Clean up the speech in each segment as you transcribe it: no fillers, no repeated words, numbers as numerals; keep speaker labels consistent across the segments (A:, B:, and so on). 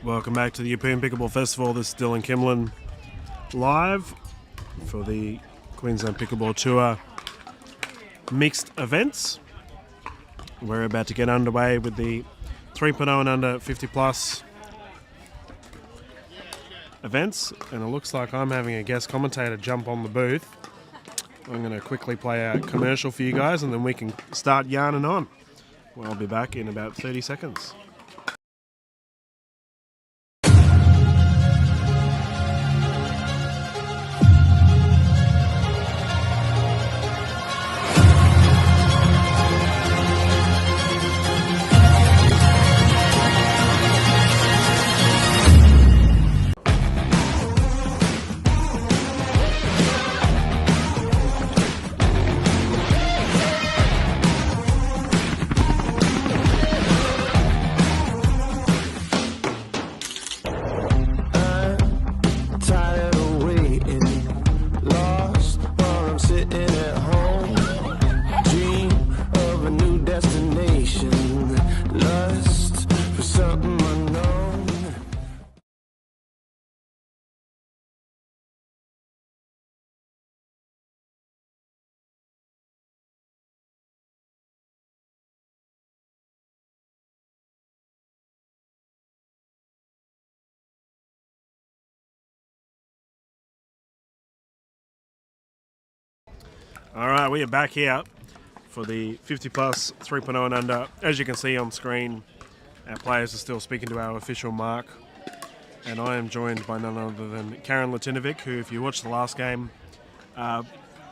A: Welcome back to the Yeppoon Pickleball Festival. This is Dylan Kimlin live for the Queensland Pickleball Tour mixed events. We're about to get underway with the 3.0 and under 50 plus events, and it looks like I'm having a guest commentator jump on the booth. I'm going to quickly play a commercial for you guys and then we can start yarning on. Well, I'll be back in about 30 seconds. Alright, we are back here for the 50 plus 3.0 and under. As you can see on screen, our players are still speaking to our official mark, and I am joined by none other than Karen Latinovic, who, if you watched the last game,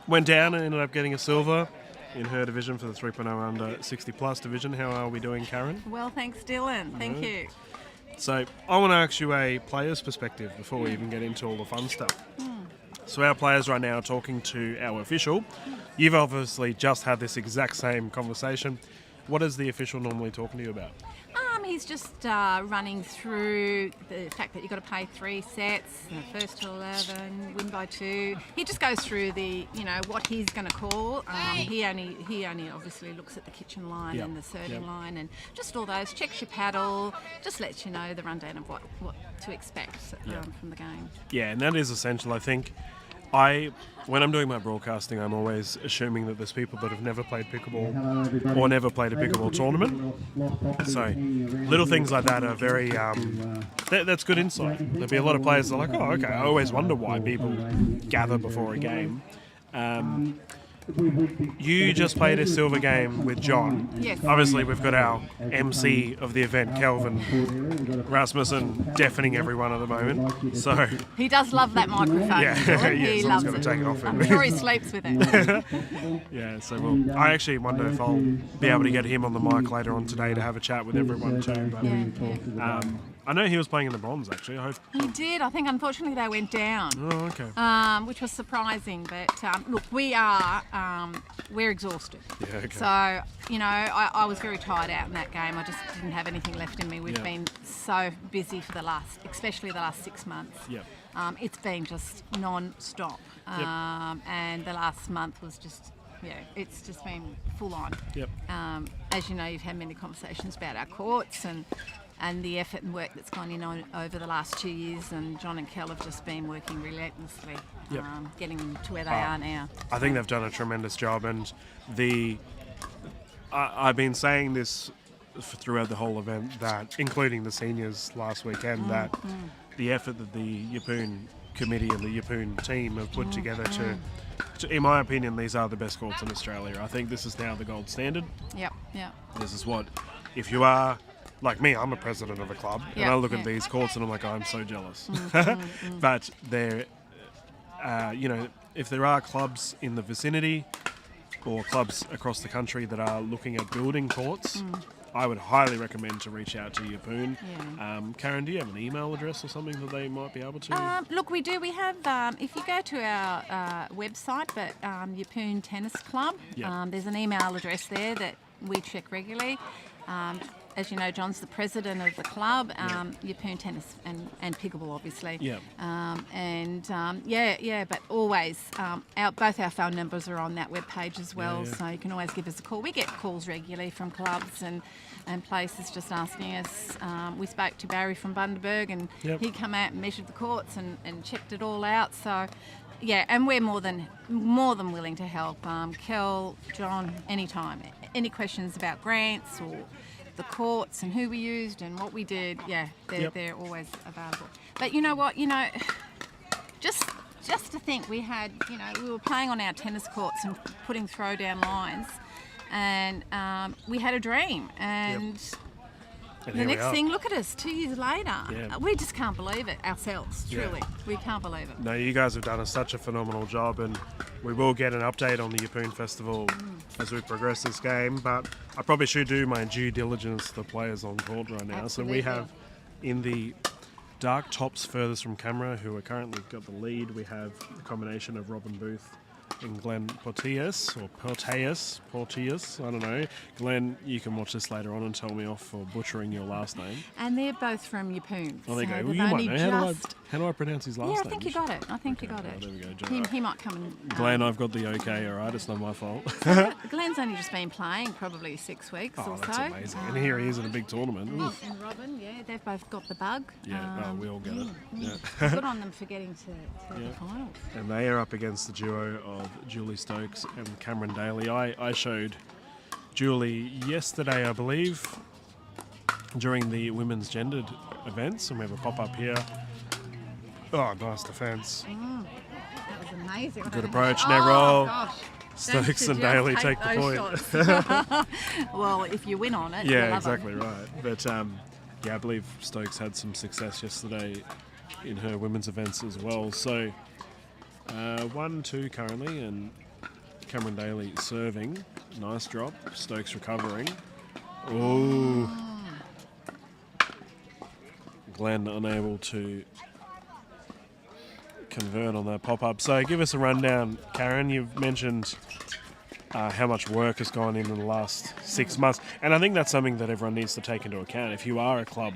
A: went down and ended up getting a silver in her division for the 3.0 under 60 plus division. How are we doing, Karen?
B: Well, thanks, Dylan. Thank you.
A: So I want to ask you a player's perspective before we even get into all the fun stuff. So our players right now are talking to our official. You've obviously just had this exact same conversation. What is the official normally talking to you about?
B: He's just running through the fact that you've got to play 3 sets, the first to 11, win by 2. He just goes through the, what he's going to call. He only obviously looks at the kitchen line and the serving line and just all those. Checks your paddle, just lets you know the rundown of what to expect from the game.
A: Yeah, and that is essential. I think when I'm doing my broadcasting, I'm always assuming that there's people that have never played pickleball or never played a pickleball tournament. So little things like that are very, that's good insight. There'll be a lot of players that are like, oh, okay, I always wonder why people gather before a game. You just played a silver game with John.
B: Yes.
A: Obviously, we've got our MC of the event, Kelvin Rasmussen, deafening everyone at the moment. So
B: he does love that microphone.
A: Yeah,
B: he loves
A: it. Take it off
B: I'm sure he sleeps with it.
A: Yeah. So I actually wonder if I'll be able to get him on the mic later on today to have a chat with everyone too. But, I know he was playing in the bronze, actually. I hope
B: he did. I think, unfortunately, they went down.
A: Oh, okay.
B: Which was surprising. But, look, we're exhausted.
A: Yeah, okay.
B: So, I was very tired out in that game. I just didn't have anything left in me. We've been so busy for especially the last 6 months.
A: Yep.
B: It's been just non-stop. And the last month was just... Yeah, it's just been full on.
A: Yep.
B: As you know, you've had many conversations about our courts and the effort and work that's gone in over the last 2 years, and John and Kel have just been working relentlessly, getting them to where they are now.
A: I think they've done a tremendous job, and I've been saying this throughout the whole event, that, including the seniors last weekend, that the effort that the Yeppoon committee and the Yeppoon team have put together to, in my opinion, these are the best courts in Australia. I think this is now the gold standard.
B: Yep.
A: This is what, if you are, like me, I'm a president of a club, and I look at these courts and I'm like, I'm so jealous. But they're, if there are clubs in the vicinity or clubs across the country that are looking at building courts, I would highly recommend to reach out to Yeppoon. Karen, do you have an email address or something that they might be able to?
B: Look, we do. We have, if you go to our website, but Yeppoon Tennis Club, there's an email address there that we check regularly. as you know, John's the president of the club, Yeppoon Tennis and Pickleball, obviously.
A: Yeah.
B: But always, both our phone numbers are on that webpage as well,
A: Yeah.
B: so you can always give us a call. We get calls regularly from clubs and places just asking us. We spoke to Barry from Bundaberg, and he come out and measured the courts and checked it all out. So, yeah, and we're more than willing to help. Kel, John, anytime. Any questions about grants or the courts and who we used and what we did, they're always available. But you know what? Just to think we were playing on our tennis courts and putting throwdown lines, and we had a dream, and the next thing, look at us 2 years later. We just can't believe it ourselves, truly. We can't believe it.
A: No, you guys have done such a phenomenal job, and we will get an update on the Yeppoon Festival as we progress this game, but I probably should do my due diligence to the players on court right now.
B: Absolutely.
A: So we have in the dark tops furthest from camera, who are currently got the lead, we have a combination of Robin Booth and Glenn Porteous, I don't know. Glenn, you can watch this later on and tell me off for butchering your last name.
B: And they're both from Yeppoon.
A: Oh, there you
B: so
A: go. Well,
B: they've
A: you might
B: only
A: know. How do I pronounce his last name?
B: I think you got it. I think you got it.
A: There we go.
B: He might come and...
A: Glenn, I've got the okay, all right? It's not my fault.
B: Glenn's only just been playing probably 6 weeks or so.
A: That's amazing. And here he is in a big tournament.
B: And Robin, they've both got the bug.
A: We all get it. Yeah.
B: Good on them for getting to the finals.
A: And they are up against the duo of Julie Stokes and Cameron Daly. I showed Julie yesterday, I believe, during the women's gendered events, and we have a pop-up here. Oh, nice defence.
B: That was amazing.
A: Good approach, net roll.
B: Gosh.
A: Stokes and Daly take the point.
B: Well, if you win on it,
A: Yeah,
B: you love
A: exactly
B: them.
A: right. But I believe Stokes had some success yesterday in her women's events as well. So 1-2 currently, and Cameron Daly serving. Nice drop. Stokes recovering. Ooh. Glenn unable to convert on that pop-up. So give us a rundown, Karen. You've mentioned how much work has gone in the last 6 months, and I think that's something that everyone needs to take into account. If you are a club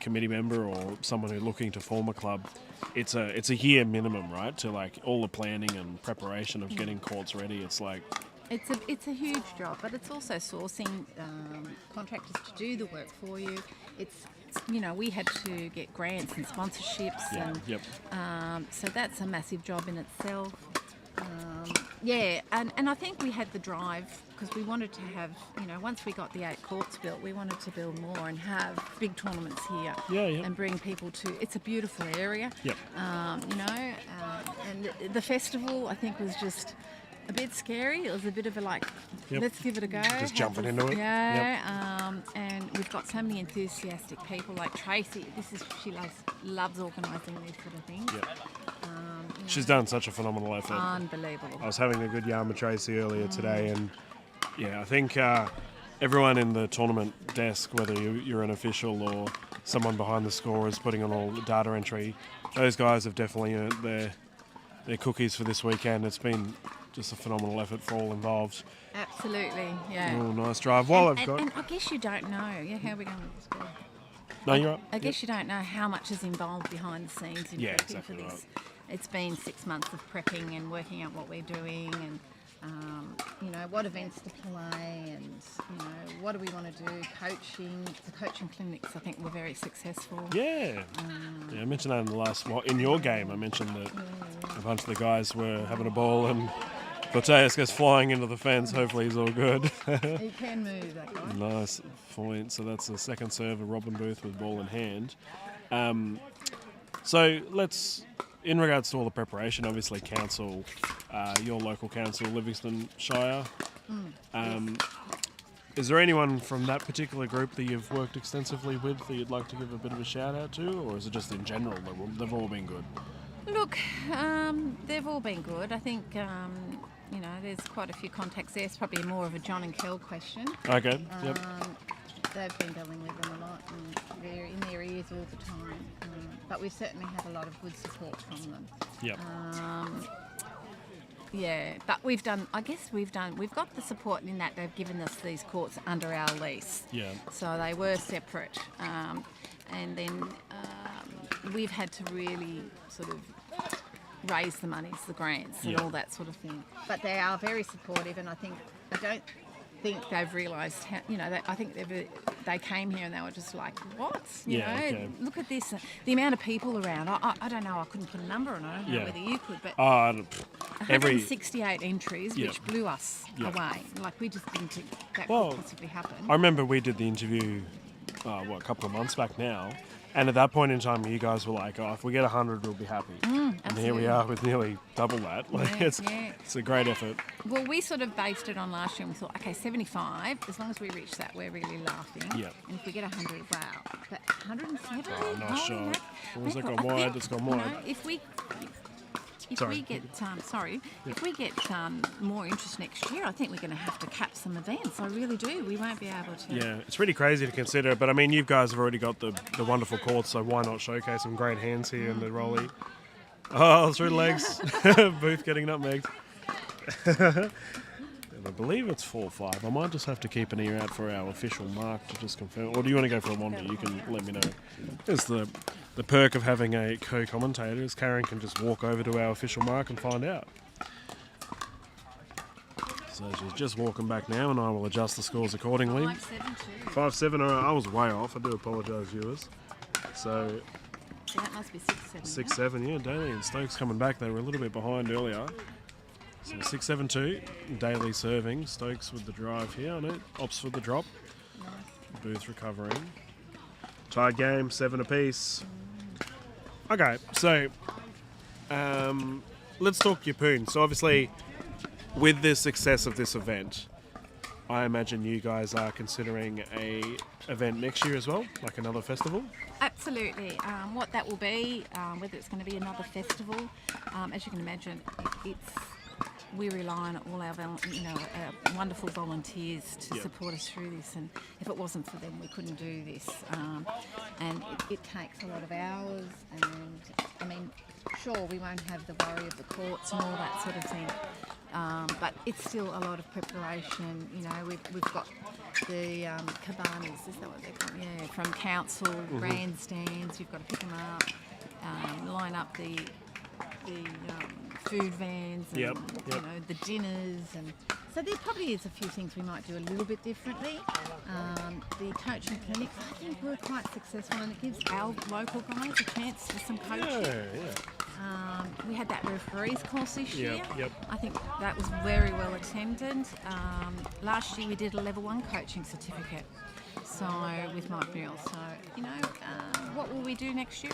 A: committee member or someone who's looking to form a club, it's a year minimum, right? To like all the planning and preparation of getting courts ready. It's like
B: it's a huge job, but it's also sourcing contractors to do the work for you. It's we had to get grants and sponsorships, and so that's a massive job in itself. And I think we had the drive because we wanted to have, once we got the 8 courts built, we wanted to build more and have big tournaments here and bring people to. It's a beautiful area, and the festival I think was just a bit scary. It was a bit of a let's give it a go.
A: Just jumping into it.
B: And we've got so many enthusiastic people like Tracy. She loves organising these sort of things.
A: She's done such a phenomenal effort.
B: Unbelievable.
A: I was having a good yarn with Tracy earlier today, and I think everyone in the tournament desk, whether you're an official or someone behind the scorers putting on all the data entry, those guys have definitely earned their cookies for this weekend. It's been just a phenomenal effort for all involved.
B: Absolutely, yeah.
A: Oh, nice drive. And
B: I guess you don't know. How are we going with this ball?
A: No, you're right.
B: I guess you don't know how much is involved behind the scenes in prepping
A: exactly
B: for this.
A: Right.
B: It's been 6 months of prepping and working out what we're doing, and what events to play, and what do we want to do. Coaching, the coaching clinics, I think were very successful.
A: I mentioned that in the last. In your game, I mentioned that a bunch of the guys were having a ball, and Corteas goes flying into the fence. Hopefully he's all good.
B: He can move, that guy.
A: Nice point. So that's the second serve of Robin Booth with ball in hand. So let's, in regards to all the preparation, obviously council, your local council, Livingston Shire. Is there anyone from that particular group that you've worked extensively with that you'd like to give a bit of a shout out to, or is it just in general they've all been good?
B: Look, they've all been good. I think, there's quite a few contacts there. It's probably more of a John and Kel question.
A: Okay, yep.
B: They've been dealing with them a lot, and they're in their ears all the time. But we certainly have a lot of good support from them.
A: Yep.
B: Yeah, but we've got the support in that they've given us these courts under our lease.
A: Yeah.
B: So they were separate. And then we've had to really sort of raise the monies, the grants and all that sort of thing. But they are very supportive, and I don't think they've realised how, I think they came here and they were just like, what? You know,
A: okay.
B: look at this, the amount of people around. I don't know, I couldn't put a number on it. I don't know whether you could, but 168 entries, which blew us away. Like, we just didn't think that could possibly happen.
A: I remember we did the interview, a couple of months back now, and at that point in time, you guys were like, if we get 100, we'll be happy. And here we are with nearly double that. Like, it's a great effort.
B: Well, we sort of based it on last year, and we thought, okay, 75, as long as we reach that, we're really laughing.
A: Yeah.
B: And if we get 100, wow. But 170?
A: Oh, nice shot. Was that gone
B: I
A: wide?
B: think,
A: It's gone wide.
B: If we get more interest next year, I think we're going to have to cap some events. I really do. We won't be able to.
A: Yeah, it's really crazy to consider. But I mean, you guys have already got the wonderful courts, so why not showcase some great hands here in the rolly? Oh, through the legs. Booth getting nutmegged. And I believe it's 4-5. I might just have to keep an ear out for our official mark to just confirm. Or do you want to go for a wander? You can let me know. It's the perk of having a co-commentator is Karen can just walk over to our official mark and find out. So she's just walking back now, and I will adjust the scores accordingly.
B: 5-7-2.
A: 5-7. All right, I was way off. I do apologise, viewers. So
B: that must be 6-7.
A: 6-7, yeah. Daly and Stokes coming back. They were a little bit behind earlier. So 6-7-2. Daly serving. Stokes with the drive here on it. Opts for the drop. Booth recovering. Tied game, 7 apiece. Okay, so let's talk Yeppoon. So obviously, with the success of this event, I imagine you guys are considering a event next year as well, like another festival?
B: Absolutely. What that will be, whether it's going to be another festival, as you can imagine, we rely on all our wonderful volunteers to support us through this, and if it wasn't for them, we couldn't do this. And it takes a lot of hours, and I mean, sure, we won't have the worry of the courts and all that sort of thing, but it's still a lot of preparation. We've got the cabanas, is that what they're called? Yeah, from council, grandstands, you've got to pick them up, line up the food vans and the dinners, and so there probably is a few things we might do a little bit differently. The coaching clinics, I think, were quite successful, and it gives our local guys a chance for some coaching. We had that referees course this year. I think that was very well attended. Last year we did a level 1 coaching certificate. So with Mike Neal. So what will we do next year?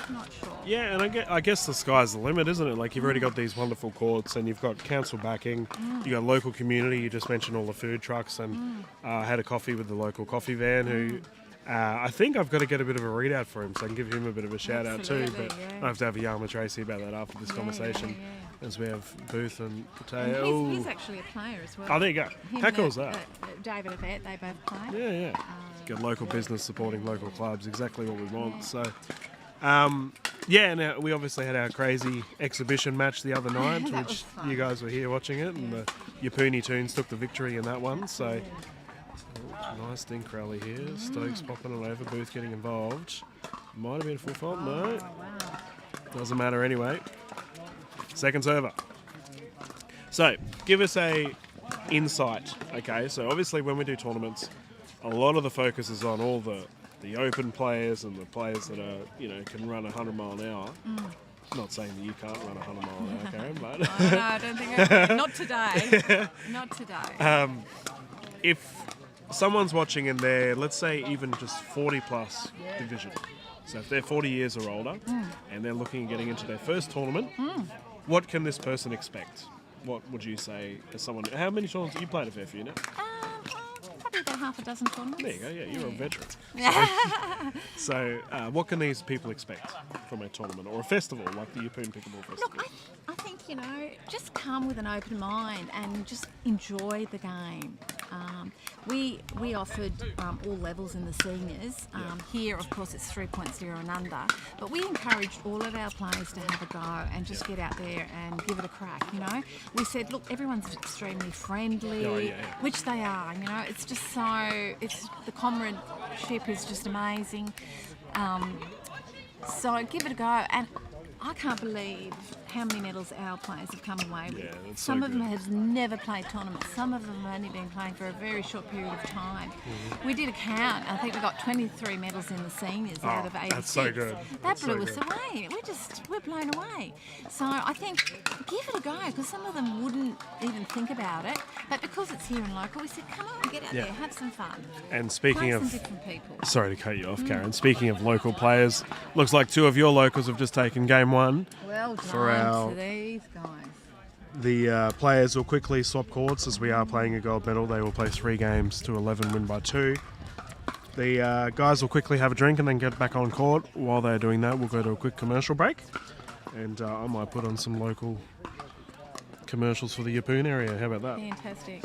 B: Not sure.
A: Yeah, and I guess the sky's the limit, isn't it? Like, you've already got these wonderful courts, and you've got council backing. You got local community. You just mentioned all the food trucks, and had a coffee with the local coffee van who. I think I've got to get a bit of a readout for him, so I can give him a bit of a shout out too. But I have to have a yarn with Tracy about that after this conversation, as we have Booth and Pateo.
B: He's actually a player as well.
A: Oh, there you go. How cool is that?
B: David and Yvette, they both play.
A: Yeah. Get local business supporting local clubs, exactly what we want. So, now we obviously had our crazy exhibition match the other night, which you guys were here watching it, and the Yeppoon Toons took the victory in that one. So. Nice dink rally here. Stokes popping it over. Booth getting involved. Might have been full fault. No. Doesn't matter anyway. Seconds over. So, give us a insight. Okay, so obviously when we do tournaments, a lot of the focus is on all the open players and the players that are, can run 100 mile an hour. Not saying that you can't run 100 mile an hour, Karen, but...
B: no, I don't think I can. Not today. Not today.
A: If someone's watching in their, let's say, even just 40 plus division, so if they're 40 years or older and they're looking at getting into their first tournament, what can this person expect? What would you say as someone? How many tournaments you played a fair few now?
B: Probably about half a dozen tournaments.
A: There you go. Yeah, you're a veteran. So, what can these people expect from a tournament or a festival like the Yeppoon Pickleball Festival?
B: Look, I think just come with an open mind and just enjoy the game. We offered all levels in the seniors. Here, of course, it's 3.0 and under, but we encouraged all of our players to have a go and just get out there and give it a crack. You know, we said, look, everyone's extremely friendly, which they are. You know, it's just the comradeship is just amazing. So give it a go, and I can't believe how many medals our players have come away with. Some of them have never played tournaments. Some of them have only been playing for a very short period of time. We did a count. I think we got 23 medals in the seniors out of 86.
A: That's so good.
B: That blew us away. We're blown away. So I think give it a go, because some of them wouldn't even think about it. But because it's here and local, we said, come on, get out there, have some fun.
A: And speaking
B: Play
A: of,
B: some different people.
A: Sorry to cut you off, Karen. Speaking of local players, looks like 2 of your locals have just taken game 1.
B: Well
A: For
B: done to these guys.
A: The players will quickly swap courts as we are playing a gold medal. They will play 3 games to 11, win by 2. The guys will quickly have a drink and then get back on court. While they're doing that, we'll go to a quick commercial break. And I might put on some local commercials for the Yeppoon area. How about that?
B: Fantastic.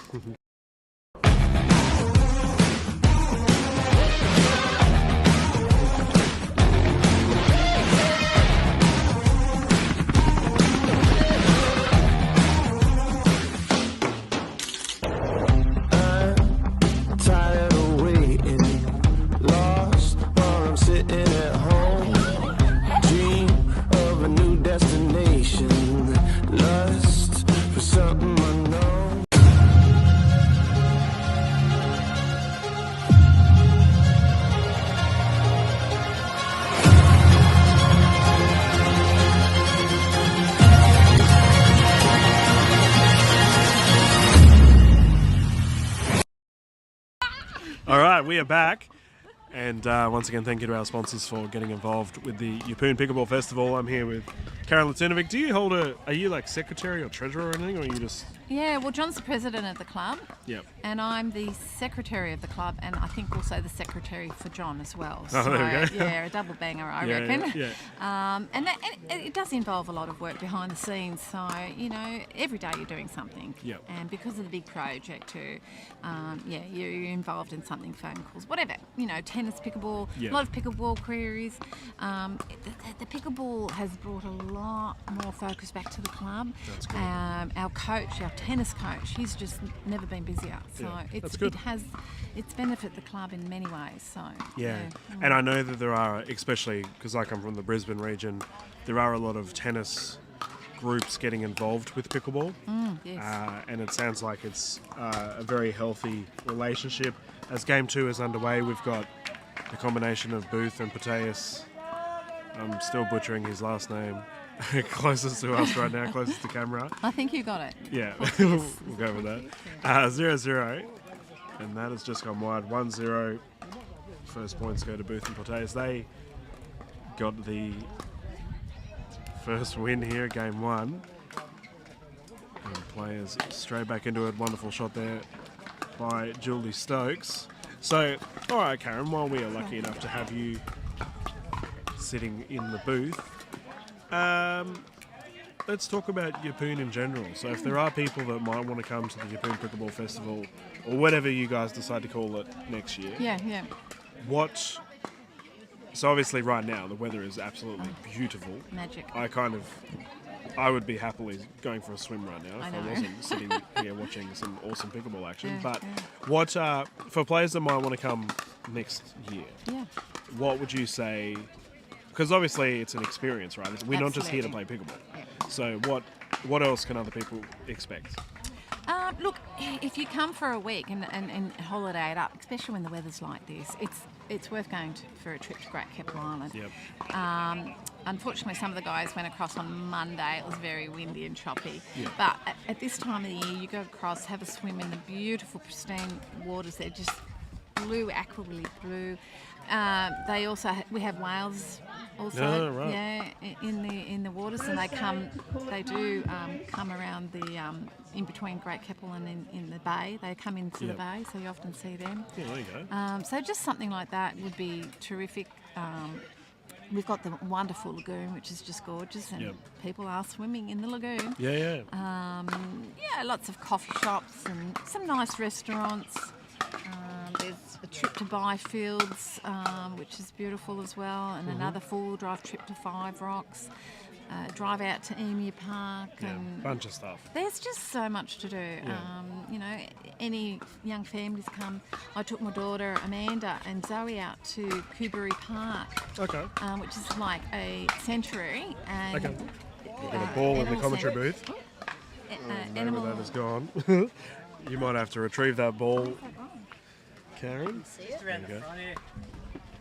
A: All right, we are back. And once again, thank you to our sponsors for getting involved with the Yeppoon Pickleball Festival. I'm here with Karen Lacinovic. Do you hold are you like secretary or treasurer or anything, or are you just...
B: Yeah, well, John's the president of the club.
A: Yep.
B: And I'm the secretary of the club, and I think also the secretary for John as well.
A: Oh, there we go.
B: Yeah, a double banger, I reckon.
A: Yeah.
B: And it does involve a lot of work behind the scenes. So, you know, every day you're doing something.
A: Yep.
B: And because of the big project too, you're involved in something, phone calls, whatever. You know, tennis, pickleball, a lot of pickleball queries. The pickleball has brought a lot more focus back to the club.
A: That's good.
B: Our coach, our tennis coach, he's just never been busier. So it's benefited the club in many ways. So
A: And I know that there are, especially because I come from the Brisbane region, there are a lot of tennis groups getting involved with pickleball.
B: Yes.
A: And it sounds like it's a very healthy relationship. As game 2 is underway, we've got the combination of Booth and Pateas. I'm still butchering his last name. Closest to us right now, closest to camera.
B: I think you got it.
A: Yeah, we'll go with that. 0-0, and that has just gone wide. 1-0. First points go to Booth and Pateas. They got the first win here, game 1. And players straight back into it. Wonderful shot there by Julie Stokes. So, all right, Karen, while we are lucky enough to have you sitting in the booth, let's talk about Yeppoon in general. So if there are people that might want to come to the Yeppoon Pickleball Festival, or whatever you guys decide to call it next year, so obviously right now the weather is absolutely beautiful.
B: Magic.
A: I would be happily going for a swim right now if I wasn't sitting here watching some awesome pickleball action. What for players that might want to come next year, what would you say? Because obviously it's an experience, right? We're not just here to play pickleball. Yeah. So what else can other people expect?
B: Look, if you come for a week and holiday it up, especially when the weather's like this, it's worth going for a trip to Great Keppel Island.
A: Yep.
B: Unfortunately, some of the guys went across on Monday. It was very windy and choppy. Yeah. But at this time of the year, you go across, have a swim in the beautiful, pristine waters. They're just blue, aqua blue. They also we have whales also, in the waters, and they do come around the in between Great Keppel and in the bay. They come into the bay, so you often see them.
A: Yeah, there you go.
B: So just something like that would be terrific. we've got the wonderful lagoon, which is just gorgeous, and people are swimming in the lagoon.
A: Yeah.
B: Lots of coffee shops and some nice restaurants. There's a trip to Byfields, which is beautiful as well, and another four-wheel drive trip to Five Rocks. Drive out to Emu Park, and
A: bunch of stuff.
B: There's just so much to do. Any young families come. I took my daughter Amanda and Zoe out to Cooberi Park, which is like a sanctuary. And
A: we've got a ball in the commentary booth. Maybe that is gone. You might have to retrieve that ball, Karen. There you go.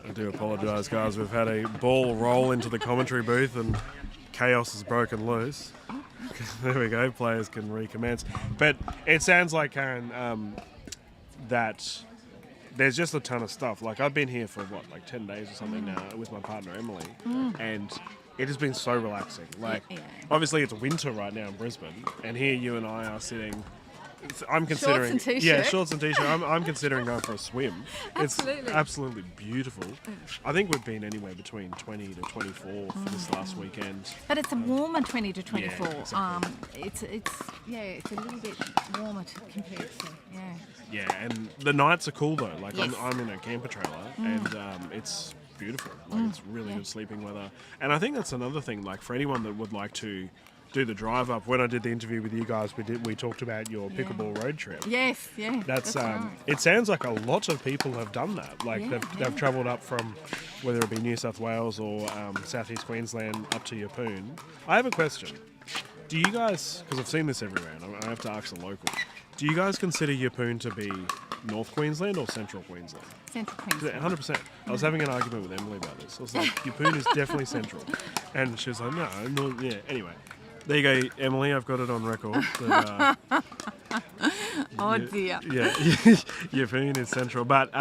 A: I do apologise, guys. We've had a ball roll into the commentary booth and chaos has broken loose. There we go. Players can recommence. But it sounds like, Karen, that there's just a ton of stuff. Like, I've been here for, 10 days or something now with my partner, Emily. And it has been so relaxing. Like, obviously it's winter right now in Brisbane. And here you and I are sitting... I'm considering,
B: shorts and t-shirt.
A: Shorts and t-shirt. I'm considering going for a swim.
B: Absolutely.
A: It's absolutely beautiful. I think we've been anywhere between 20 to 24 for this last weekend.
B: But it's a warmer 20 to 24.
A: Yeah, exactly.
B: It's a little bit warmer compared to
A: Yeah, and the nights are cool though. Like I'm in a camper trailer and it's beautiful. Like it's really good sleeping weather. And I think that's another thing. Like for anyone that would like to do the drive up. When I did the interview with you guys, we talked about your pickleball road trip.
B: Yes,
A: That's
B: right.
A: It sounds like a lot of people have done that. Like they've travelled up from whether it be New South Wales or southeast Queensland up to Yeppoon. I have a question. Do you guys, because I've seen this everywhere, and I have to ask the local, do you guys consider Yeppoon to be North Queensland or Central Queensland?
B: Central Queensland.
A: 100%. I was having an argument with Emily about this. I was like, Yeppoon is definitely central. And she was like, no, anyway. There you go, Emily. I've got it on record. That,
B: oh dear.
A: Yeah, Yeppoon is central, but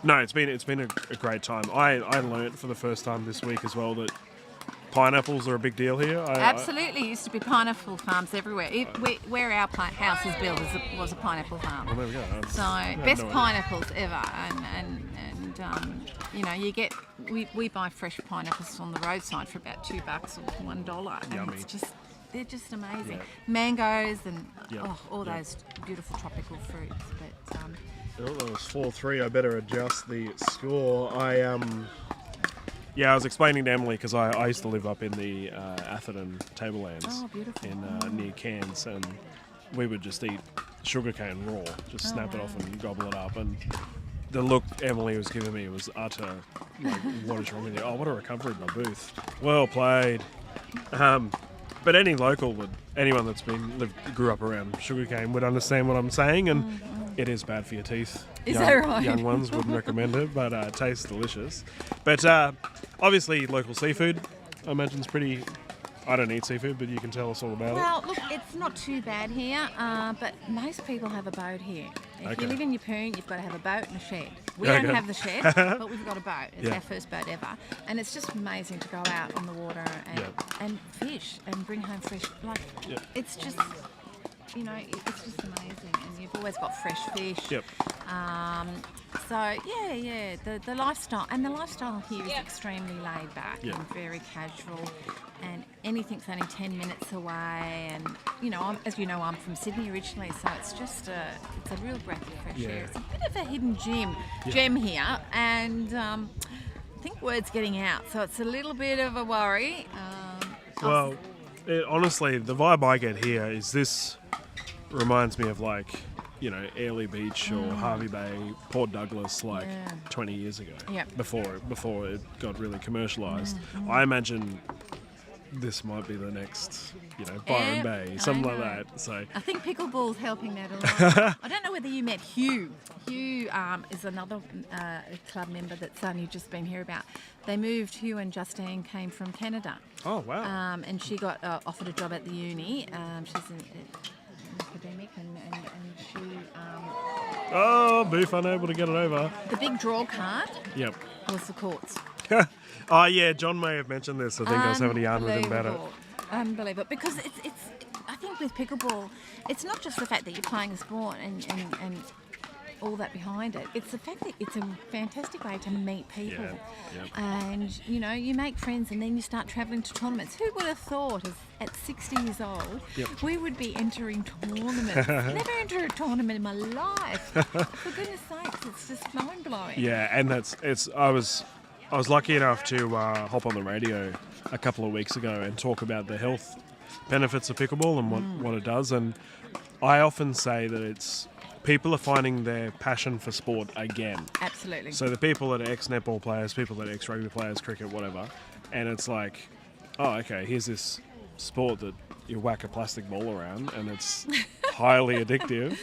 A: no, it's been a great time. I learnt for the first time this week as well that pineapples are a big deal here.
B: Absolutely, used to be pineapple farms everywhere. Where our house is built was a pineapple farm.
A: Well, there we go.
B: So best pineapples ever, and you get we buy fresh pineapples on the roadside for about $2 or $1, and
A: Yummy.
B: they're just amazing. Yeah. Mangoes and all those beautiful tropical fruits. But
A: that was 4-3. I better adjust the score. I was explaining to Emily because I used to live up in the Atherton Tablelands in near Cairns, and we would just eat sugarcane raw, just snap it off and gobble it up. And the look Emily was giving me was utter, like, what is wrong with you? Oh, what a recovery in my booth. Well played. But anyone that's grew up around sugarcane would understand what I'm saying, and it is bad for your teeth.
B: Is that right?
A: Young ones wouldn't recommend it, but it tastes delicious. But obviously, local seafood, I imagine, is pretty... I don't eat seafood, but you can tell us all about it.
B: Well, look, it's not too bad here, but most people have a boat here. If you live in Yeppoon, you've got to have a boat and a shed. We don't have the shed, but we've got a boat. It's our first boat ever. And it's just amazing to go out on the water and fish and bring home fresh... It's just... it's just amazing, and you've always got fresh fish.
A: Yep.
B: The lifestyle here is extremely laid back and very casual, and anything's only 10 minutes away. And as you know, I'm from Sydney originally, so it's just it's a real breath of fresh air. It's a bit of a hidden gem here, and I think word's getting out, so it's a little bit of a worry.
A: Honestly, the vibe I get here is this reminds me of Airlie Beach or Harvey Bay, Port Douglas 20 years ago, before it got really commercialised. I imagine this might be the next, Byron Bay, something like that. So
B: I think pickleball's helping that a lot. I don't know whether you met Hugh. Hugh is another club member that's only just been here about. They moved. Hugh and Justine came from Canada.
A: Oh wow!
B: And she got offered a job at the uni. She's an academic, and she.
A: Boof, unable to get it over.
B: The big draw card.
A: Yep.
B: Was the courts.
A: Oh yeah, John may have mentioned this. I think I was having a yarn with him about it.
B: Unbelievable, because it's. I think with pickleball, it's not just the fact that you're playing a sport and all that behind it. It's the fact that it's a fantastic way to meet people.
A: Yeah,
B: And, you make friends and then you start travelling to tournaments. Who would have thought at 60 years old we would be entering tournaments? Never entered a tournament in my life. For goodness sakes, it's just mind-blowing.
A: Yeah, and I was lucky enough to hop on the radio a couple of weeks ago and talk about the health benefits of pickleball and what it does. And I often say that it's people are finding their passion for sport again.
B: Absolutely.
A: So the people that are ex-netball players, people that are ex-rugby players, cricket, whatever, and it's like, oh, okay, here's this sport that you whack a plastic ball around and it's highly addictive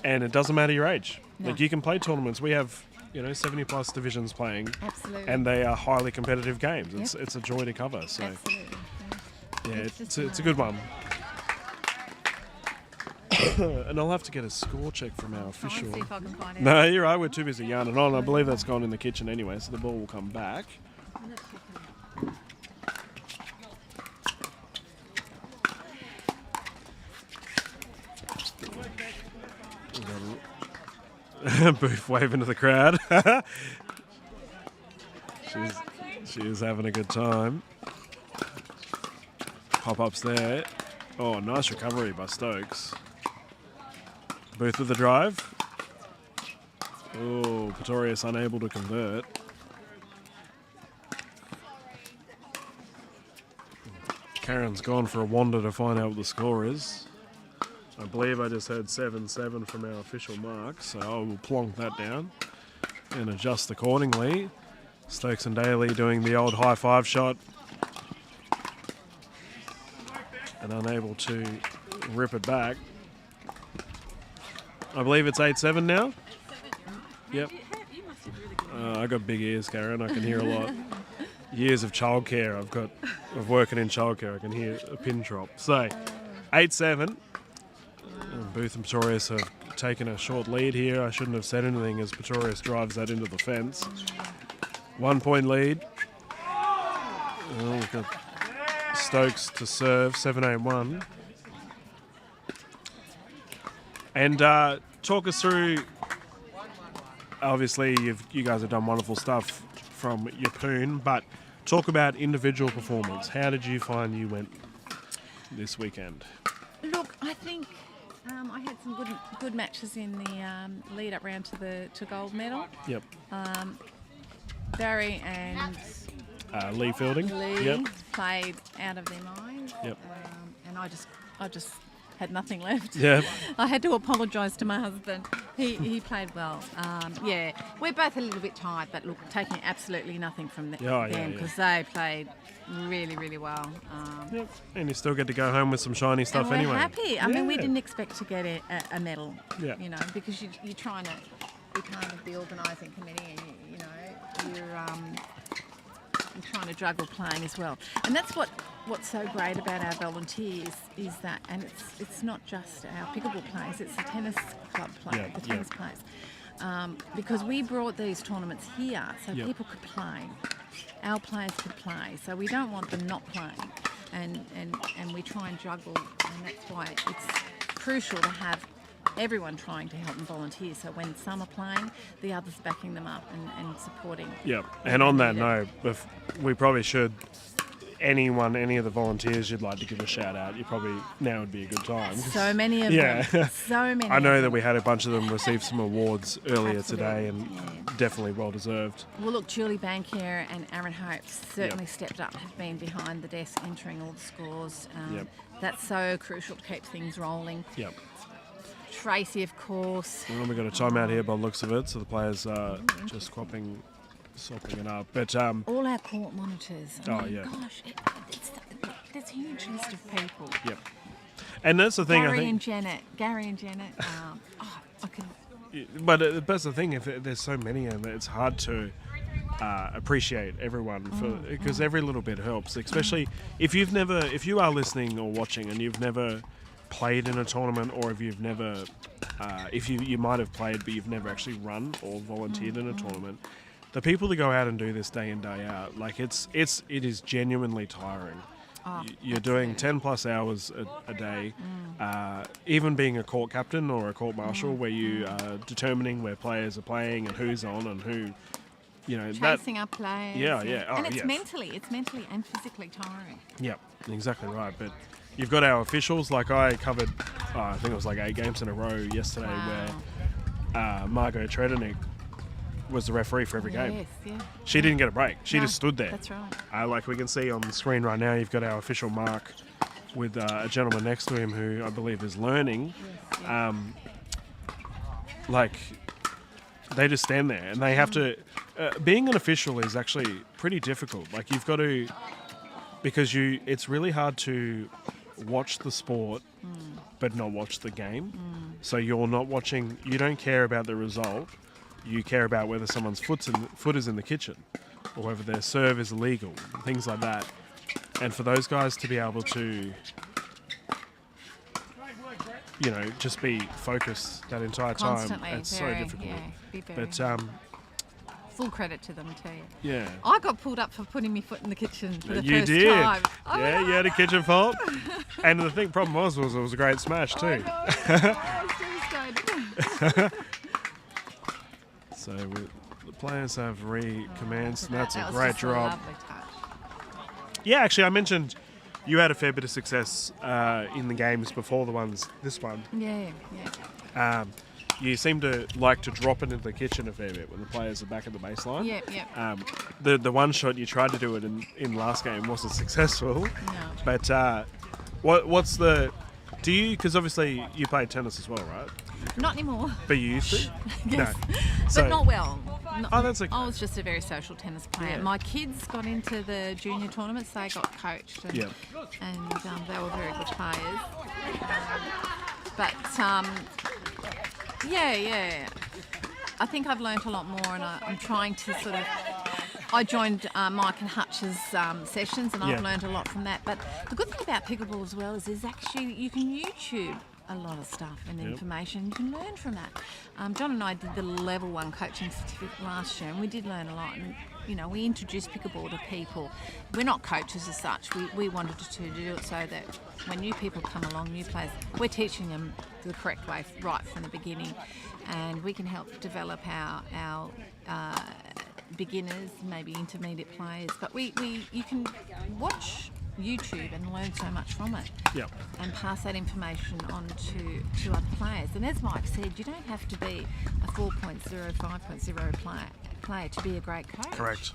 A: and it doesn't matter your age.
B: No.
A: Like you can play tournaments. We have 70 plus divisions playing.
B: Absolutely.
A: And they are highly competitive games.
B: Yep.
A: It's a joy to cover. So
B: Absolutely.
A: yeah,
B: It's
A: it's a good one. And I'll have to get a score check from our
B: Try
A: official.
B: and see if I can find out.
A: No, you're right. We're too busy yarning on. I believe that's gone in the kitchen anyway, so the ball will come back. Booth waving to the crowd. She is having a good time. Pop-ups there. Oh, nice recovery by Stokes. Booth with the drive. Oh, Pretorius unable to convert. Karen's gone for a wander to find out what the score is. I believe I just heard 7-7 from our official mark, so I will plonk that down and adjust accordingly. Stokes and Daly doing the old high five shot. And unable to rip it back. I believe it's 8-7 now. Yep. I got big ears, Karen. I can hear a lot. Years of childcare of working in childcare. I can hear a pin drop. So, 8-7. And Booth and Pretorius have taken a short lead here. I shouldn't have said anything as Pretorius drives that into the fence. 1 point lead. Oh, we've got Stokes to serve, 7-8-1. And talk us through, obviously you guys have done wonderful stuff from Yeppoon, but talk about individual performance. How did you find you went this weekend?
B: Look, I think I had some good matches in the lead up round to gold medal.
A: Yep.
B: Barry and
A: Lee Fielding.
B: Lee
A: Yep.
B: played out of their minds.
A: Yep.
B: And I just had nothing left.
A: Yeah.
B: I had to apologise to my husband. He played well. Yeah, we're both a little bit tired, but look, taking absolutely nothing from them because they played really, really well.
A: Yep. And you still get to go home with some shiny stuff
B: and we're
A: anyway.
B: happy. I mean, we didn't expect to get a medal.
A: Yeah.
B: Because you're trying to be part of the organising committee, and you're trying to juggle playing as well. And that's what's so great about our volunteers is that, and it's not just our pickleball players, it's the tennis club players, the tennis players. Because we brought these tournaments here so people could play. Our players could play. So we don't want them not playing. And we try and juggle, and that's why it's crucial to have everyone trying to help and volunteer. So when some are playing, the others backing them up and supporting.
A: Yep. And on that note, we probably should, any of the volunteers you'd like to give a shout out, now would be a good time.
B: So many of them. So many.
A: I know that we had a bunch of them receive some awards earlier today, and definitely well deserved.
B: Well, look, Julie Bankier and Aaron Hope certainly stepped up, have been behind the desk entering all the scores. That's so crucial to keep things rolling.
A: Yep.
B: Tracy, of course.
A: Well, we've got a timeout here by the looks of it, so the players are just sopping it up. But
B: all our court monitors.
A: Gosh,
B: there's a huge list of people.
A: Yep. And that's the thing,
B: Gary
A: I think.
B: Gary and Janet. I can.
A: But that's the thing. If there's so many of them, it's hard to appreciate everyone because every little bit helps. Especially if you are listening or watching and you've never played in a tournament, or if you've never, if you might have played but you've never actually run or volunteered in a tournament. The people that go out and do this day in, day out, like it is genuinely tiring. You're doing 10 plus hours a day, even being a court captain or a court marshal, where you are determining where players are playing and who's on and who,
B: Chasing up players.
A: Yeah, yeah. Oh,
B: and it's
A: yeah.
B: mentally and physically tiring.
A: Yep, exactly right. But you've got our officials, like I covered, I think it was like 8 games in a row yesterday, where Margot Tredenik was the referee for every game.
B: Yes, yeah.
A: She didn't get a break. She just stood there.
B: That's right.
A: Like we can see on the screen right now, you've got our official Mark with a gentleman next to him who I believe is learning.
B: Yes,
A: Like, they just stand there and they have to... being an official is actually pretty difficult. Like, you've got to... Because it's really hard to watch the sport but not watch the game. So you're not watching... You don't care about the result. You care about whether someone's foot is in the kitchen or whether their serve is illegal, things like that. And for those guys to be able to, just be focused that entire
B: constantly.
A: time, it's so difficult.
B: Yeah, be very
A: But,
B: full credit to them, I tell you.
A: yeah.
B: I got pulled up for putting my foot in the kitchen for the
A: You
B: first
A: did.
B: time.
A: Yeah, you had a kitchen fault. And the problem was it was a great smash too.
B: I was devastated.
A: So the players have recommenced, and that's a
B: That was
A: great
B: just
A: job.
B: lovely touch.
A: Yeah, actually, I mentioned you had a fair bit of success in the games before this one.
B: Yeah.
A: You seem to like to drop it into the kitchen a fair bit when the players are back at the baseline.
B: Yeah.
A: The one shot you tried to do it in last game wasn't successful.
B: No.
A: But what's the... Do you... Because obviously you played tennis as well, right?
B: Not anymore.
A: But you used to?
B: Yes.
A: No.
B: But not well.
A: Oh, that's okay.
B: I was just a very social tennis player.
A: Yeah.
B: My kids got into the junior tournaments. They got coached. And,
A: Yeah.
B: and they were very good players. But, yeah. I think I've learnt a lot more, and I'm trying to sort of... I joined Mike and Hutch's sessions, and I've learned a lot from that. But the good thing about pickleball as well is actually you can YouTube a lot of stuff and information. You can learn from that. John and I did the level 1 coaching certificate last year, and we did learn a lot. And we introduced pickleball to people. We're not coaches as such. We wanted to do it so that when new people come along, new players, we're teaching them the correct way right from the beginning, and we can help develop our beginners, maybe intermediate players. But you can watch YouTube and learn so much from it.
A: Yep.
B: And pass that information on to other players. And as Mike said, you don't have to be a 4.0, 5.0 player to be a great coach.
A: Correct.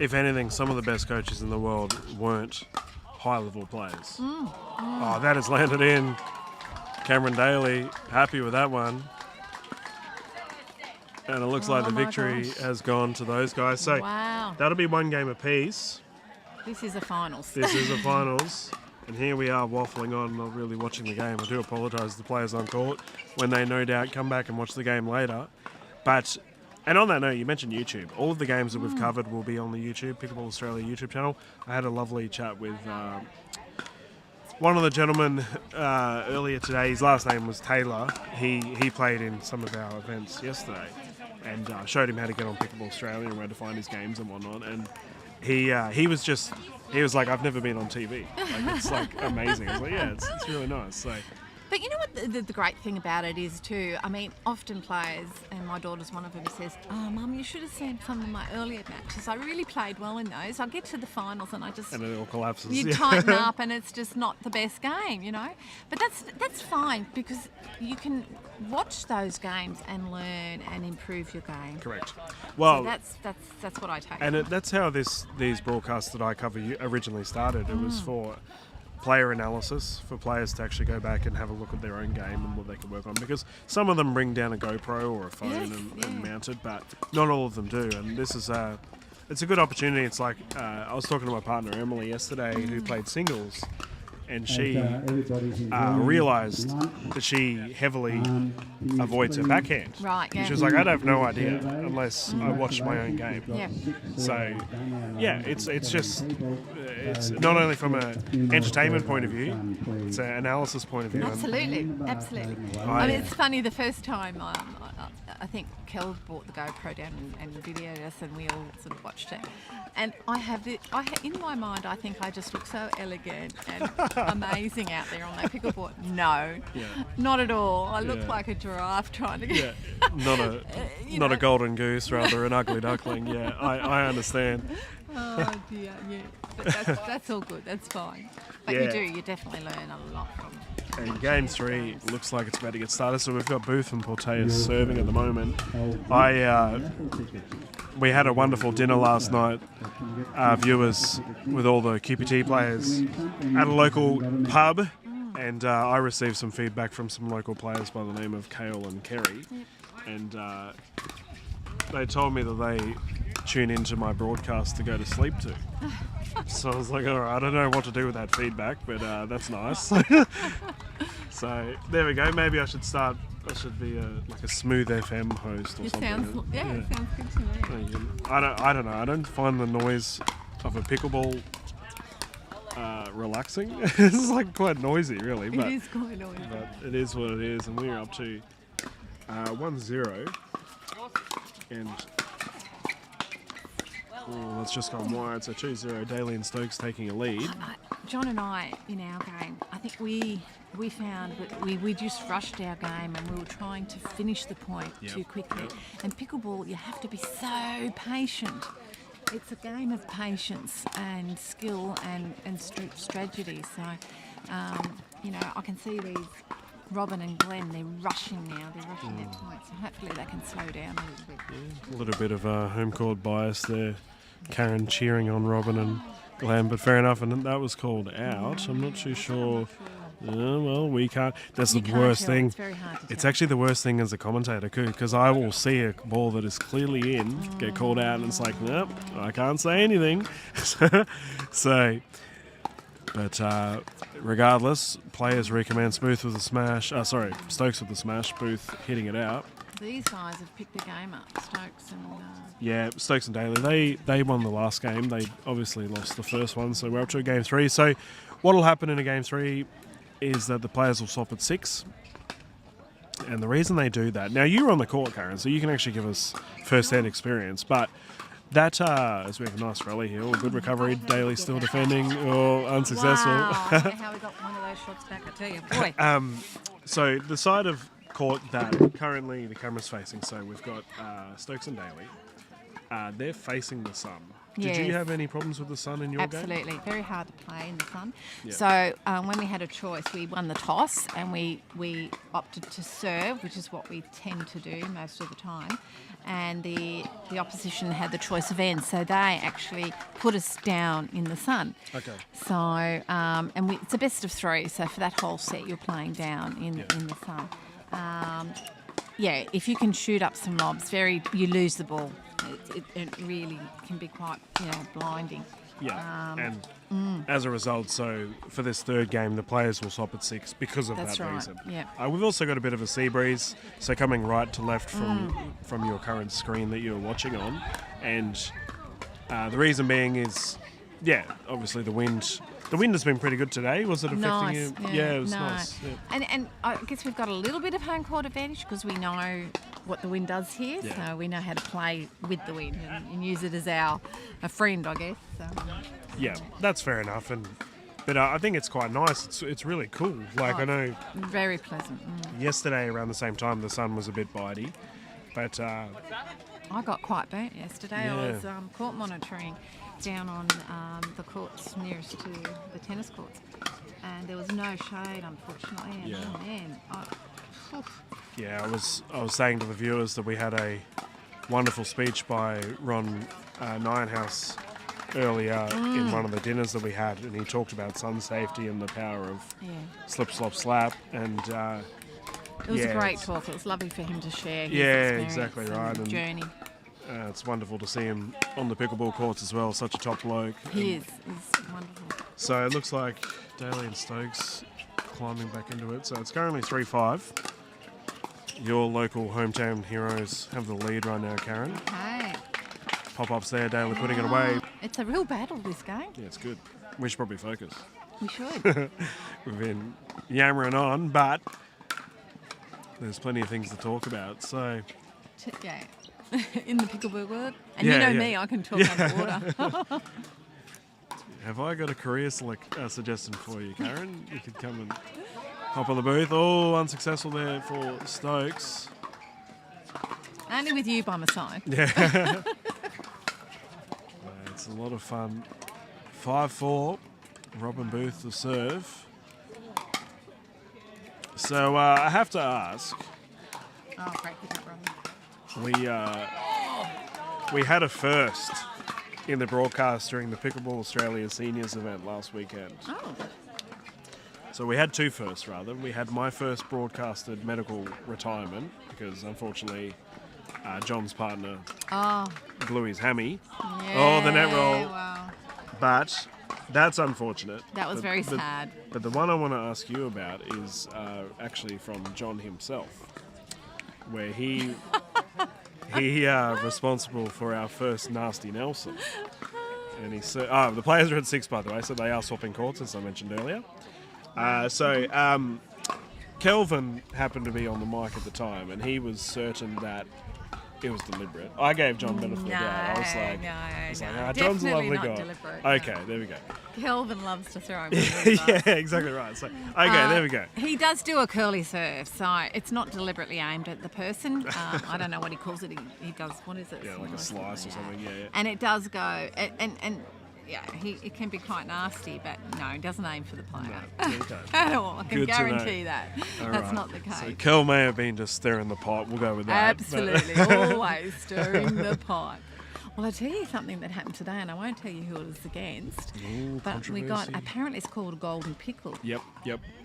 A: If anything, some of the best coaches in the world weren't high-level players. Oh, that has landed in. Cameron Daly, happy with that one. And it looks like the victory has gone to those guys. So
B: wow.
A: That'll be 1 game apiece.
B: This is the finals.
A: This is the finals. And here we are waffling on, not really watching the game. I do apologise to the players on court when they no doubt come back and watch the game later. But, and on that note, you mentioned YouTube. All of the games that we've covered will be on the Pickleball Australia YouTube channel. I had a lovely chat with one of the gentlemen earlier today. His last name was Taylor. He played in some of our events yesterday, and showed him how to get on Pickleball Australia and where to find his games and whatnot. And he was like, I've never been on TV. Like, it's like amazing. I was like, yeah, it's really nice. So.
B: But you know what the great thing about it is too, I mean, often players, and my daughter's one of them, says, oh, Mum, you should have seen some of my earlier matches. I really played well in those. I get to the finals and and
A: it all collapses.
B: You tighten up and it's just not the best game, But that's fine, because you can watch those games and learn and improve your game.
A: Correct. Well,
B: so that's what I take.
A: And that's how these broadcasts that I cover originally started. It was for player analysis, for players to actually go back and have a look at their own game and what they can work on, because some of them bring down a GoPro or a phone and mount it, but not all of them do. And this is it's a good opportunity. It's like I was talking to my partner Emily yesterday, who played singles, and she realised that she heavily avoids her backhand.
B: Right, yeah.
A: And she was like, I'd have no idea unless I watched my own game.
B: Yeah.
A: So, yeah, it's just it's not only from an entertainment point of view, it's an analysis point of view.
B: Absolutely. I mean, it's funny, the first time I think Kel brought the GoPro down and videoed us, and we all sort of watched it. And in my mind, I think I just look so elegant and amazing out there on that pickleboard. No, not at all. I look like a giraffe trying to get...
A: Not a golden goose, rather an ugly duckling. Yeah, I understand.
B: Oh dear, yeah. But that's all good. That's fine. But you definitely learn a lot from.
A: And game 3 looks like it's about to get started. So we've got Booth and Porteus serving at the moment. We had a wonderful dinner last night, viewers, with all the QPT players at a local pub, and I received some feedback from some local players by the name of Kale and Kerry, and they told me that they tune into my broadcast to go to sleep to. So I was like, all right, I don't know what to do with that feedback, but that's nice. So there we go. Maybe I should be like a Smooth FM host or something.
B: It sounds good to me.
A: I don't know. I don't find the noise of a pickleball relaxing. It's like quite noisy, really. But,
B: it is quite noisy.
A: But it is what it is, and we're up to 1-0. And that's just gone wide. So 2-0. Daly and Stokes taking a lead.
B: John and I, in our game, I think we found that we just rushed our game and we were trying to finish the point too quickly. And pickleball, you have to be so patient. It's a game of patience and skill and strategy. So, I can see these Robin and Glenn, they're rushing now. They're rushing their points. So hopefully they can slow down a little bit.
A: Yeah, a little bit of home court bias there. Karen cheering on Robin and Glenn, but fair enough. And that was called out. I'm not too sure. Well, we can't. That's the worst thing.
B: It's very hard to tell.
A: It's actually the worst thing as a commentator, because I will see a ball that is clearly in, get called out, and it's like, nope, I can't say anything. But regardless, players recommend Stokes with the smash, Booth hitting it out.
B: These guys have picked the game up, Stokes and...
A: Yeah, Stokes and Daly. They won the last game. They obviously lost the first one, so we're up to a game 3. So what will happen in a game 3 is that the players will swap at 6. And the reason they do that... Now, you were on the court, Karen, so you can actually give us first-hand experience, but... That, as we have a nice rally here, good recovery, Daly still defending, unsuccessful.
B: Wow, how we got one of those shots back, I tell you. Boy.
A: So the side of court that currently the camera's facing, so we've got Stokes and Daly. They're facing the sun.
B: Yes.
A: Did you have any problems with the sun in your game?
B: Absolutely. Very hard to play in the sun.
A: Yeah.
B: So when we had a choice, we won the toss and we opted to serve, which is what we tend to do most of the time. And the opposition had the choice of end, so they actually put us down in the sun.
A: Okay.
B: So it's a best of 3. So for that whole set, you're playing down in the sun. If you can shoot up some lobs, you lose the ball. It really can be quite blinding.
A: Yeah, and as a result, so for this third game, the players will swap at 6 because of that reason.
B: Yeah.
A: We've also got a bit of a sea breeze, so coming right to left from your current screen that you're watching on, and the reason being is, obviously the wind. The wind has been pretty good today. Was it affecting you? Yeah, it was nice. Yeah.
B: And I guess we've got a little bit of home court advantage because we know what the wind does here, so we know how to play with the wind and use it as a friend, I guess. So.
A: Yeah, that's fair enough. But I think it's quite nice. It's really cool. I know.
B: Very pleasant.
A: Yesterday, around the same time, the sun was a bit bitey, but
B: I got quite burnt yesterday. I was court monitoring down on the courts nearest to the tennis courts, and there was no shade, unfortunately. And
A: I was saying to the viewers that we had a wonderful speech by Ron Ninehouse earlier in one of the dinners that we had, and he talked about sun safety and the power of slip, slop, slap, and
B: it was a great talk. It was lovely for him to share his experience
A: exactly right,
B: and journey.
A: It's wonderful to see him on the pickleball courts as well. Such a top bloke.
B: He is. He's wonderful.
A: So it looks like Daly and Stokes climbing back into it. So it's currently 3-5. Your local hometown heroes have the lead right now, Karen.
B: Okay.
A: Pop-ups there, Daly putting it away.
B: It's a real battle, this game.
A: Yeah, it's good. We should probably focus.
B: We should.
A: We've been yammering on, but there's plenty of things to talk about. So
B: Yeah. In the pickleball world. And
A: Yeah,
B: you know
A: yeah.
B: me, I can talk underwater.
A: Have I got a career suggestion for you, Karen? You could come and hop on the booth. Oh, unsuccessful there for Stokes.
B: Only with you by my side.
A: Yeah. It's a lot of fun. 5-4. Robin Booth to serve. So I have to ask.
B: Oh, great pickup, Robin.
A: We had a first in the broadcast during the Pickleball Australia Seniors event last weekend.
B: Oh.
A: So we had two firsts, rather. We had my first broadcasted medical retirement because, unfortunately, John's partner blew his hammy.
B: Yeah,
A: Oh, the net roll.
B: Wow.
A: But that's unfortunate.
B: That was very sad.
A: But the one I want to ask you about is actually from John himself, where he responsible for our first Nasty Nelson. And he said, the players are at 6, by the way, so they are swapping courts, as I mentioned earlier. Kelvin happened to be on the mic at the time, and he was certain that it was deliberate. I gave John benefit of the doubt. I was like, John's a lovely
B: not
A: guy.
B: Deliberate,
A: Okay,
B: no.
A: there we go.
B: Kelvin loves to throw him.
A: Yeah, exactly right. So, okay, there we go.
B: He does do a curly serve, so it's not deliberately aimed at the person. I don't know what he calls it. He does, what is it?
A: Yeah, like a slice or something. Yeah.
B: And it does go, and yeah, it can be quite nasty, but no, he doesn't aim for the player.
A: No, he don't.
B: At all. I can
A: Good to know.
B: guarantee that.
A: All
B: That's
A: right.
B: not the case.
A: So Kel may have been just stirring the pot. We'll go with that.
B: Absolutely, always stirring the pot. Well, I'll tell you something that happened today, and I won't tell you who it was against.
A: Ooh,
B: but we got,
A: controversy.
B: apparently it's called a golden pickle.
A: Yep.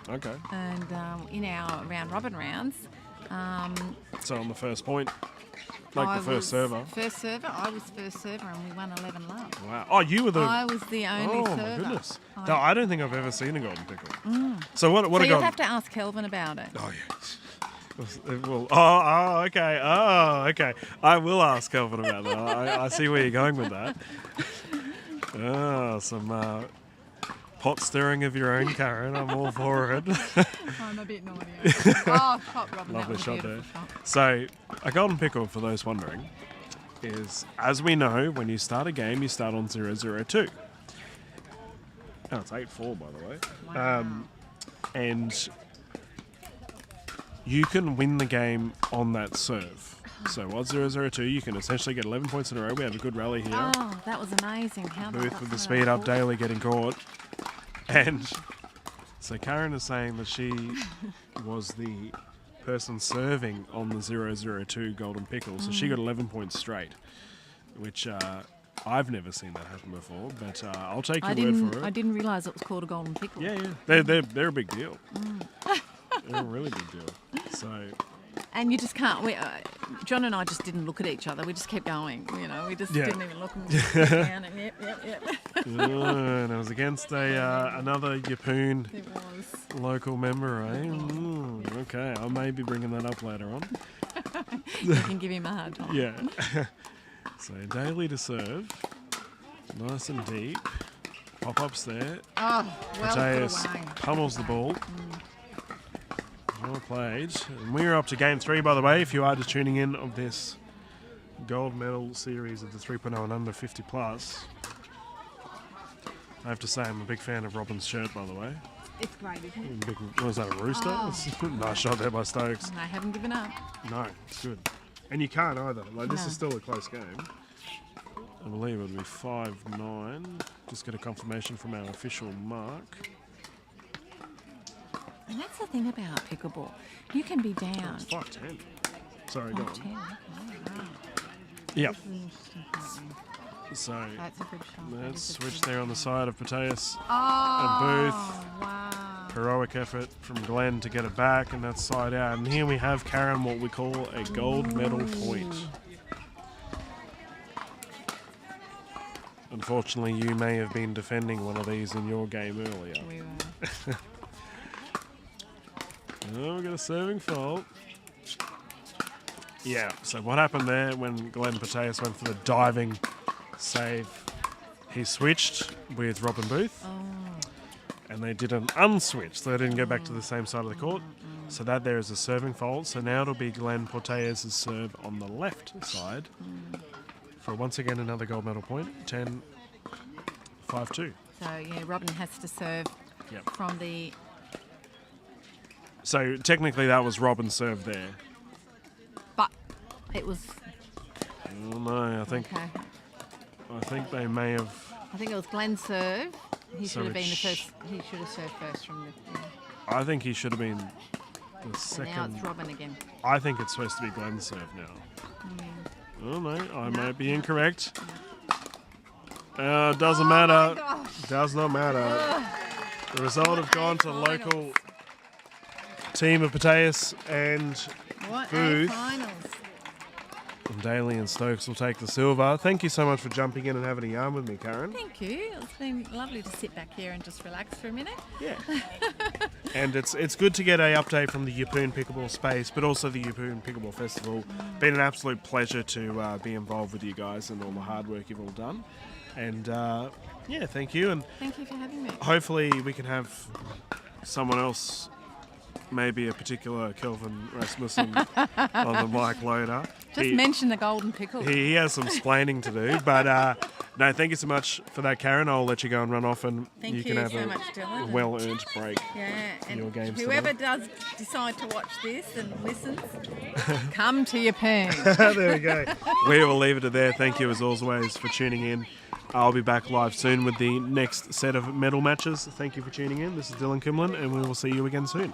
A: Okay.
B: And in our round robin rounds,
A: So on the first point, like
B: I
A: the first
B: was
A: server.
B: First server, I was first server, and we won 11 love.
A: Wow. Oh, you were the.
B: I was the only server.
A: Oh my goodness.
B: I-
A: No, I don't think I've ever seen a golden pickle. So what
B: So
A: a
B: you'll
A: golden.
B: have to ask Kelvin about it.
A: Oh yeah. Well, okay. Oh, okay. I will ask Kelvin about that. I see where you're going with that. Some pot stirring of your own, Karen. I'm all for it.
B: I'm a bit naughty. Oh, shot, Robin.
A: Lovely
B: that was a
A: shot there.
B: beautiful shot.
A: So, a golden pickle, for those wondering, is, as we know, when you start a game, you start on 0-0-2. Oh, it's 8-4, by the way.
B: Wow.
A: And you can win the game on that serve. So, while 0-0-2, you can essentially get 11 points in a row. We have a good rally here.
B: Oh, that was amazing. How they
A: Booth
B: got
A: with the
B: some
A: speed
B: of
A: up,
B: that
A: Daly getting caught. And so Karen is saying that she was the person serving on the 0-0-2 golden pickle. So she got 11 points straight, which I've never seen that happen before. But I'll take your word for it.
B: I didn't realise it was called a golden pickle.
A: Yeah. They're a big deal. They're a really big deal. So
B: And you just can't. John and I just didn't look at each other. We just kept going. We just didn't even look. And just kept down and yep.
A: and it was against another Yapoon
B: It was.
A: local member, eh? Okay, I may be bringing that up later on.
B: You can give him a hard time.
A: Yeah. So Daly to serve. Nice and deep. Pop-ups there.
B: Oh, well
A: Mateus
B: put away.
A: pummels the ball. Well played. And we're up to game 3, by the way, if you are just tuning in of this gold medal series of the 3.0 and under 50 plus. I have to say I'm a big fan of Robin's shirt, by the way.
B: It's great, isn't it?
A: What was that, a rooster?
B: Oh.
A: Nice shot there by Stokes.
B: And I haven't given up.
A: No, it's good. And you can't either. This
B: No.
A: is still a close game. I believe it'll be 5-9. Just get a confirmation from our official mark.
B: And that's the thing about pickleball. You can be down.
A: It's 5-10. Sorry, go on.
B: 5-10. Oh, wow.
A: Yep.
B: This is an interesting thing.
A: So
B: That's a good shot. That
A: let's
B: is a
A: switch
B: good
A: there on the
B: shot.
A: side of Mateus.
B: Oh, wow.
A: Heroic effort from Glenn to get it back, and that's side out. And here we have Karen, what we call a gold medal point. Unfortunately, you may have been defending one of these in your game earlier.
B: We were.
A: Oh, we got a serving fault. Yeah, so what happened there when Glenn Pateas went for the diving save, he switched with Robin Booth,
B: Oh.
A: and they did an unswitch, so they didn't go back to the same side of the court. So that there is a serving fault. So now it'll be Glenn Porteas' serve on the left side for once again another gold medal point. 10-5-2.
B: So yeah, Robin has to serve
A: Yep.
B: from the.
A: So technically that was Robin's serve there.
B: But it was
A: Oh, no, I think they may have.
B: I think it was Glenn's serve. He
A: So
B: should have been the
A: it's-
B: first. He should have served first from the. Yeah.
A: I think he should have been the
B: And now
A: second.
B: it's Robin again.
A: I think it's supposed to be Glenn's serve now. Oh no, I might be incorrect. Doesn't matter. Does not matter. The result have gone to local team of Pateas and
B: What
A: Booth.
B: a finals!
A: And Daly and Stokes will take the silver. Thank you so much for jumping in and having a yarn with me, Karen.
B: Thank you. It's been lovely to sit back here and just relax for a minute.
A: Yeah. And it's good to get a update from the Yeppoon Pickleball space, but also the Yeppoon Pickleball Festival. Been an absolute pleasure to be involved with you guys and all the hard work you've all done. And yeah, thank you. And
B: Thank you for having me.
A: hopefully we can have someone else, maybe a particular Kelvin Rasmussen on the mic later.
B: Just mention the golden pickle.
A: He has some splaining to do, but no, thank you so much for that, Karen. I'll let you go and run off, and
B: Thank
A: you can
B: you
A: have
B: so
A: a
B: much, Dylan.
A: well-earned break.
B: Yeah, and
A: your games
B: whoever
A: today.
B: does decide to watch this and listens, come to your pen.
A: There we go. We will leave it there. Thank you as always for tuning in. I'll be back live soon with the next set of medal matches. Thank you for tuning in. This is Dylan Kimlin, and we will see you again soon.